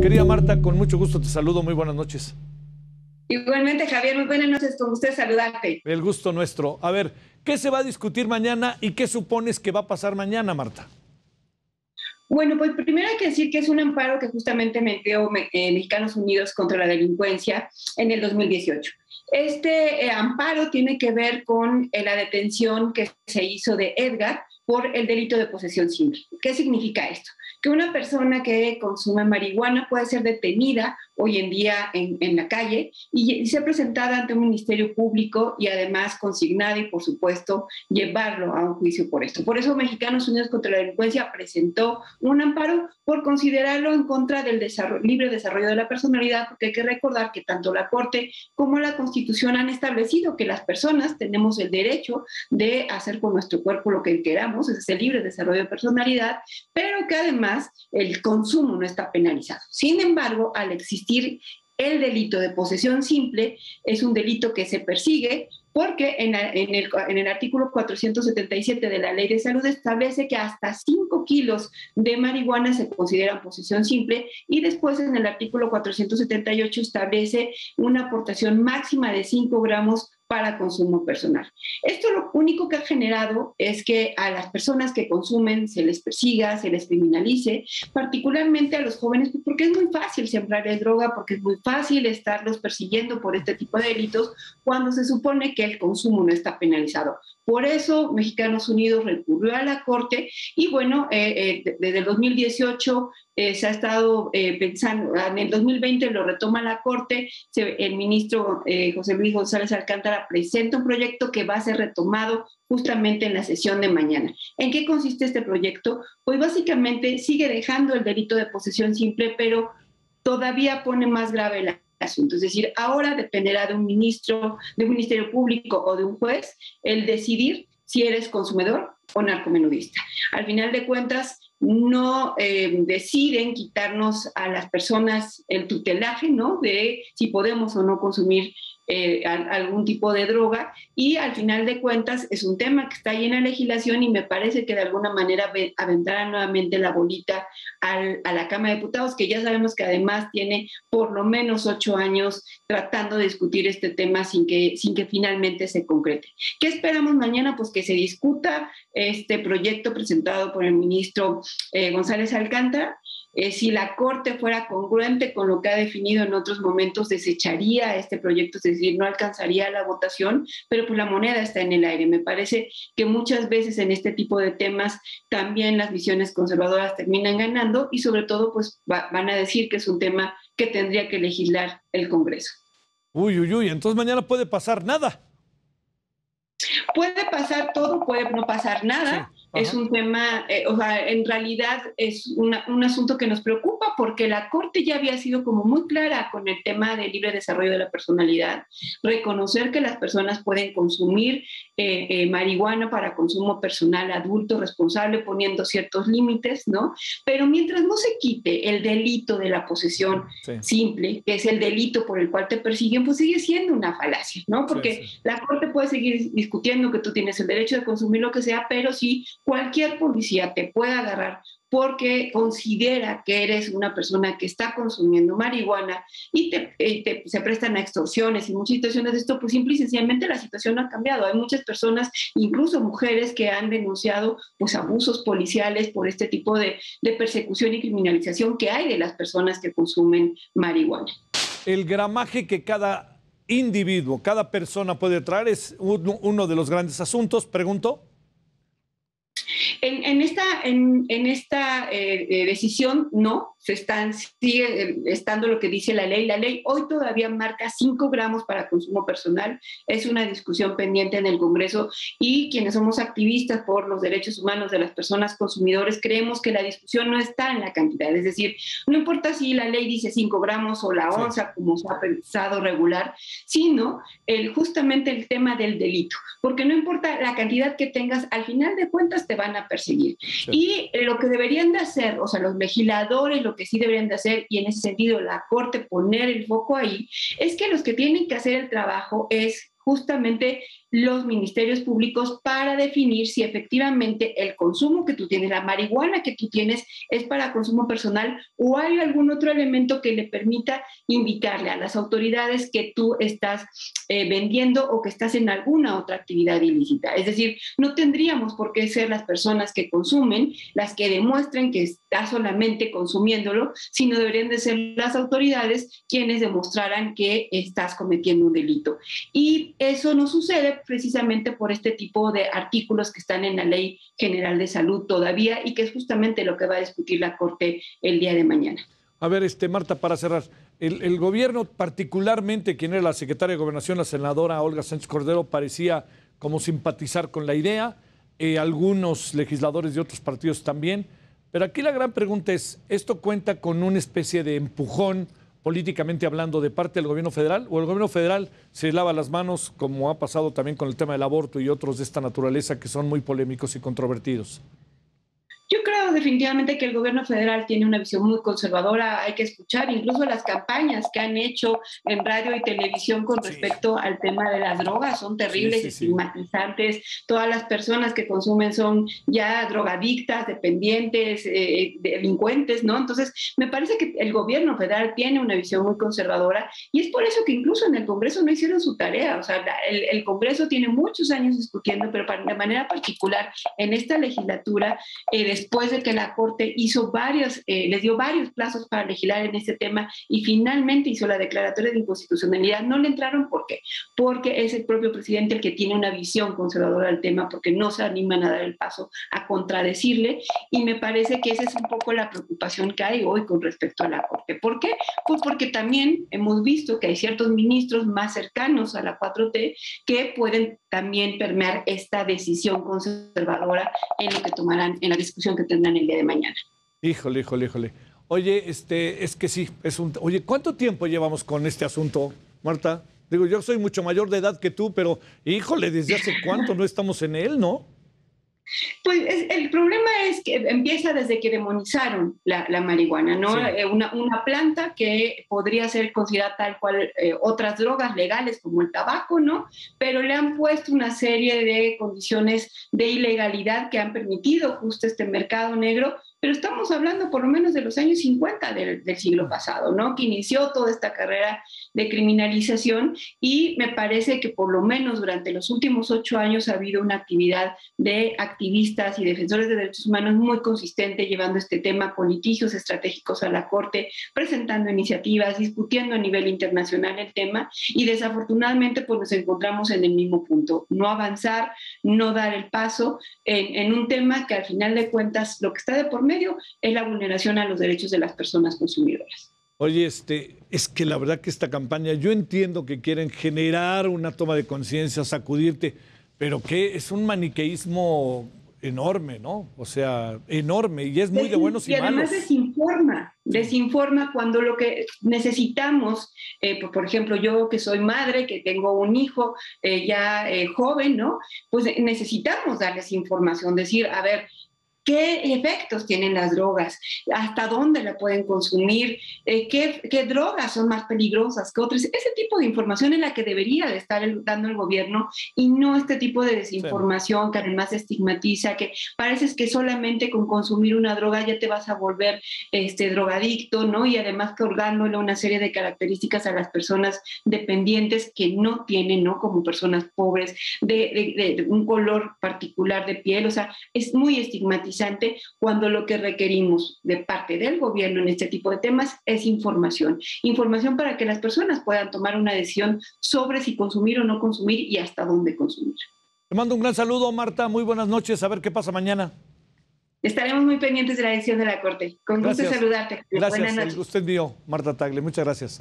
Querida Marta, con mucho gusto te saludo. Muy buenas noches. Igualmente, Javier, muy buenas noches. Con usted saludarte. El gusto nuestro. A ver, ¿qué se va a discutir mañana y qué supones que va a pasar mañana, Marta? Bueno, pues primero hay que decir que es un amparo que justamente metió Mexicanos Unidos contra la Delincuencia en el 2018. Este amparo tiene que ver con la detención que se hizo de Edgar por el delito de posesión simple. ¿Qué significa esto? Que una persona que consume marihuana puede ser detenida hoy en día en la calle y ser presentada ante un ministerio público y además consignada y, por supuesto, llevarlo a un juicio por esto. Por eso Mexicanos Unidos contra la Delincuencia presentó un amparo por considerarlo en contra del libre desarrollo de la personalidad, porque hay que recordar que tanto la Corte como la Constitución han establecido que las personas tenemos el derecho de hacer con nuestro cuerpo lo que queramos, ese es el libre desarrollo de personalidad, pero que además el consumo no está penalizado. Sin embargo, al existir el delito de posesión simple, es un delito que se persigue porque en el artículo 477 de la Ley de Salud establece que hasta 5 kilos de marihuana se consideran posesión simple, y después en el artículo 478 establece una aportación máxima de 5 gramos para consumo personal. Esto lo único que ha generado es que a las personas que consumen se les persiga, se les criminalice, particularmente a los jóvenes, porque es muy fácil sembrarles droga, porque es muy fácil estarlos persiguiendo por este tipo de delitos cuando se supone que el consumo no está penalizado. Por eso Mexicanos Unidos recurrió a la Corte y bueno, desde el 2018 se ha estado pensando, en el 2020 lo retoma la Corte, el ministro José Luis González Alcántara presenta un proyecto que va a ser retomado justamente en la sesión de mañana. ¿En qué consiste este proyecto? Pues básicamente sigue dejando el delito de posesión simple, pero todavía pone más grave el asunto. Es decir, ahora dependerá de un ministro, de un ministerio público o de un juez el decidir si eres consumidor o narcomenudista. Al final de cuentas, no deciden quitarnos a las personas el tutelaje, ¿no?, de si podemos o no consumir algún tipo de droga, y al final de cuentas es un tema que está ahí en la legislación y me parece que de alguna manera aventará nuevamente la bolita a la Cámara de Diputados, que ya sabemos que además tiene por lo menos 8 años tratando de discutir este tema sin que finalmente se concrete. ¿Qué esperamos mañana? Pues que se discuta este proyecto presentado por el ministro González Alcántara. Si la Corte fuera congruente con lo que ha definido en otros momentos, desecharía este proyecto, es decir, no alcanzaría la votación, pero pues la moneda está en el aire. Me parece que muchas veces en este tipo de temas también las visiones conservadoras terminan ganando y sobre todo pues van a decir que es un tema que tendría que legislar el Congreso. Uy, uy, uy, entonces mañana puede pasar nada. Puede pasar todo, puede no pasar nada. Sí. Es un tema, o sea, en realidad es un asunto que nos preocupa porque la Corte ya había sido como muy clara con el tema del libre desarrollo de la personalidad, reconocer que las personas pueden consumir marihuana para consumo personal adulto responsable poniendo ciertos límites, ¿no? Pero mientras no se quite el delito de la posesión simple, que es el delito por el cual te persiguen, pues sigue siendo una falacia, ¿no? Porque la Corte puede seguir discutiendo que tú tienes el derecho de consumir lo que sea, pero si cualquier policía te puede agarrar porque considera que eres una persona que está consumiendo marihuana y se prestan a extorsiones y muchas situaciones de esto, pues simple y sencillamente la situación no ha cambiado. Hay muchas personas, incluso mujeres, que han denunciado pues abusos policiales por este tipo de persecución y criminalización que hay de las personas que consumen marihuana. El gramaje que cada individuo, cada persona puede traer es uno de los grandes asuntos, pregunto. En esta decisión no, sigue estando lo que dice la ley. La ley hoy todavía marca 5 gramos para consumo personal. Es una discusión pendiente en el Congreso y quienes somos activistas por los derechos humanos de las personas consumidores creemos que la discusión no está en la cantidad. Es decir, no importa si la ley dice 5 gramos o la onza, como se ha pensado regular, sino justamente el tema del delito. Porque no importa la cantidad que tengas, al final de cuentas te van a perseguir. Sí. Y lo que deberían de hacer, o sea, los legisladores, lo que sí deberían de hacer, y en ese sentido la Corte poner el foco ahí, es que los que tienen que hacer el trabajo es justamente los ministerios públicos para definir si efectivamente el consumo que tú tienes, la marihuana que tú tienes, es para consumo personal o hay algún otro elemento que le permita indicarle a las autoridades que tú estás vendiendo o que estás en alguna otra actividad ilícita. Es decir, no tendríamos por qué ser las personas que consumen las que demuestren que está solamente consumiéndolo, sino deberían de ser las autoridades quienes demostraran que estás cometiendo un delito. Y eso no sucede precisamente por este tipo de artículos que están en la Ley General de Salud todavía y que es justamente lo que va a discutir la Corte el día de mañana. A ver, Marta, para cerrar, el gobierno, particularmente quien era la secretaria de Gobernación, la senadora Olga Sánchez Cordero, parecía como simpatizar con la idea, algunos legisladores de otros partidos también, pero aquí la gran pregunta es, ¿esto cuenta con una especie de empujón políticamente hablando de parte del gobierno federal o el gobierno federal se lava las manos como ha pasado también con el tema del aborto y otros de esta naturaleza que son muy polémicos y controvertidos? Yo creo definitivamente que el gobierno federal tiene una visión muy conservadora. Hay que escuchar incluso las campañas que han hecho en radio y televisión con respecto al tema de las drogas. Son terribles, estigmatizantes. Todas las personas que consumen son ya drogadictas, dependientes, delincuentes, ¿no? Entonces, me parece que el gobierno federal tiene una visión muy conservadora y es por eso que incluso en el Congreso no hicieron su tarea. O sea, el Congreso tiene muchos años discutiendo, pero de manera particular en esta legislatura, después de que la Corte hizo les dio varios plazos para legislar en este tema y finalmente hizo la declaratoria de inconstitucionalidad, no le entraron. ¿Por qué? Porque es el propio presidente el que tiene una visión conservadora del tema, porque no se animan a dar el paso a contradecirle, y me parece que esa es un poco la preocupación que hay hoy con respecto a la Corte. ¿Por qué? Pues porque también hemos visto que hay ciertos ministros más cercanos a la 4T que pueden también permear esta decisión conservadora en lo que tomarán en la discusión que tendrán el día de mañana. Híjole. Oye, es que sí, Oye, ¿cuánto tiempo llevamos con este asunto, Marta? Digo, yo soy mucho mayor de edad que tú, pero híjole, ¿desde hace cuánto no estamos en él, no? Pues el problema es que empieza desde que demonizaron la marihuana, ¿no? Sí. Una planta que podría ser considerada tal cual otras drogas legales como el tabaco, ¿no? Pero le han puesto una serie de condiciones de ilegalidad que han permitido justo este mercado negro. Pero estamos hablando por lo menos de los años 50 del siglo pasado, ¿no? Que inició toda esta carrera de criminalización y me parece que por lo menos durante los últimos 8 años ha habido una actividad de activistas y defensores de derechos humanos muy consistente, llevando este tema con litigios estratégicos a la Corte, presentando iniciativas, discutiendo a nivel internacional el tema y desafortunadamente pues nos encontramos en el mismo punto, no avanzar, no dar el paso en un tema que al final de cuentas lo que está de por medio es la vulneración a los derechos de las personas consumidoras. Oye, es que la verdad que esta campaña, yo entiendo que quieren generar una toma de conciencia, sacudirte, pero que es un maniqueísmo enorme, ¿no? O sea, enorme, y es muy de buenos y malos. Y además desinforma cuando lo que necesitamos, por ejemplo, yo que soy madre, que tengo un hijo joven, ¿no? Pues necesitamos darles información, decir, a ver, ¿qué efectos tienen las drogas? ¿Hasta dónde la pueden consumir? ¿Qué drogas son más peligrosas que otras? Ese tipo de información es la que debería de estar dando el gobierno y no este tipo de desinformación que además estigmatiza, que parece que solamente con consumir una droga ya te vas a volver drogadicto, ¿no? Y además colgándole una serie de características a las personas dependientes que no tienen, ¿no? Como personas pobres, de un color particular de piel. O sea, es muy estigmatizante cuando lo que requerimos de parte del gobierno en este tipo de temas es información para que las personas puedan tomar una decisión sobre si consumir o no consumir y hasta dónde consumir. Te mando un gran saludo, Marta, muy buenas noches, a ver qué pasa mañana. Estaremos muy pendientes de la decisión de la Corte. Con gusto saludarte. Gracias, buenas noches. El gusto es mío, Marta Tagle, muchas gracias.